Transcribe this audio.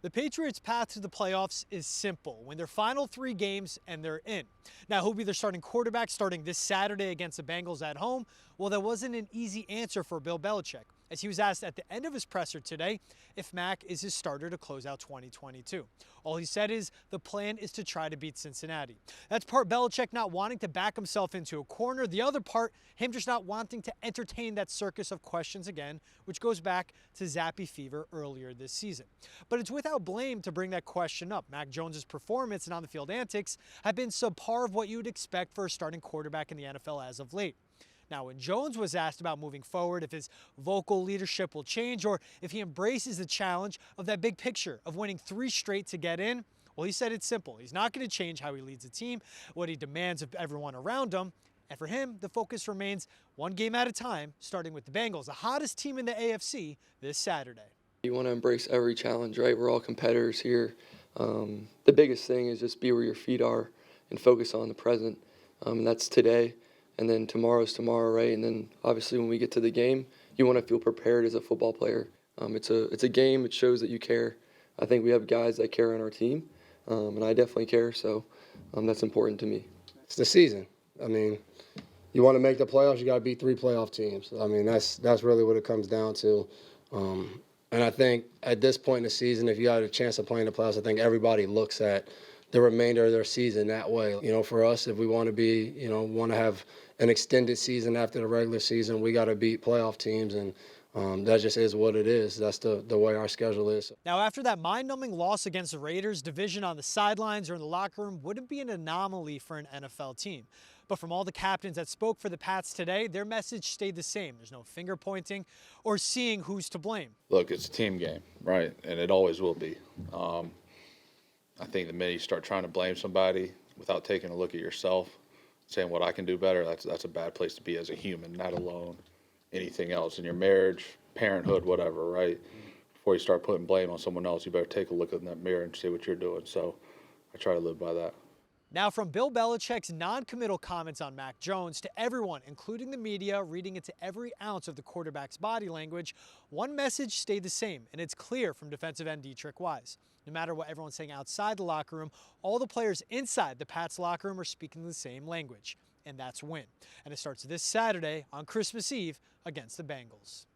The Patriots' path to the playoffs is simple. Win their final 3 games and they're in. Now, who'll be their starting quarterback starting this Saturday against the Bengals at home? Well, that wasn't an easy answer for Bill Belichick, as he was asked at the end of his presser today if Mac is his starter to close out 2022. All he said is the plan is to try to beat Cincinnati. That's part Belichick not wanting to back himself into a corner. The other part, him just not wanting to entertain that circus of questions again, which goes back to Zappy fever earlier this season. But it's without blame to bring that question up. Mac Jones's performance and on-the-field antics have been subpar of what you would expect for a starting quarterback in the NFL as of late. Now, when Jones was asked about moving forward, if his vocal leadership will change or if he embraces the challenge of that big picture of winning 3 straight to get in, well, he said it's simple. He's not going to change how he leads the team, what he demands of everyone around him. And for him, the focus remains one game at a time, starting with the Bengals, the hottest team in the AFC this Saturday. You want to embrace every challenge, right? We're all competitors here. The biggest thing is just be where your feet are and focus on the present. And that's today. And then tomorrow's tomorrow, right? And then obviously when we get to the game, you want to feel prepared as a football player. It's a game. It shows that you care. I think we have guys that care on our team, and I definitely care. So that's important to me. It's the season. I mean, you want to make the playoffs, you got to beat 3 playoff teams. I mean, that's really what it comes down to. And I think at this point in the season, if you have a chance of playing the playoffs, I think everybody looks at the remainder of their season that way. You know, for us, if we want to be, want to have an extended season after the regular season, we got to beat playoff teams, and that just is what it is. That's the way our schedule is. Now, after that mind-numbing loss against the Raiders, division on the sidelines or in the locker room wouldn't be an anomaly for an NFL team. But from all the captains that spoke for the Pats today, their message stayed the same. There's no finger pointing or seeing who's to blame. Look, it's a team game, right? And it always will be. I think the minute you start trying to blame somebody without taking a look at yourself, saying what I can do better, that's a bad place to be as a human, not alone anything else in your marriage, parenthood, whatever, right? Before you start putting blame on someone else, you better take a look in that mirror and see what you're doing. So I try to live by that. Now, from Bill Belichick's non-committal comments on Mac Jones to everyone, including the media, reading into every ounce of the quarterback's body language, one message stayed the same, and it's clear from defensive end Dietrich Wise. No matter what everyone's saying outside the locker room, all the players inside the Pats locker room are speaking the same language, and that's win. And it starts this Saturday on Christmas Eve against the Bengals.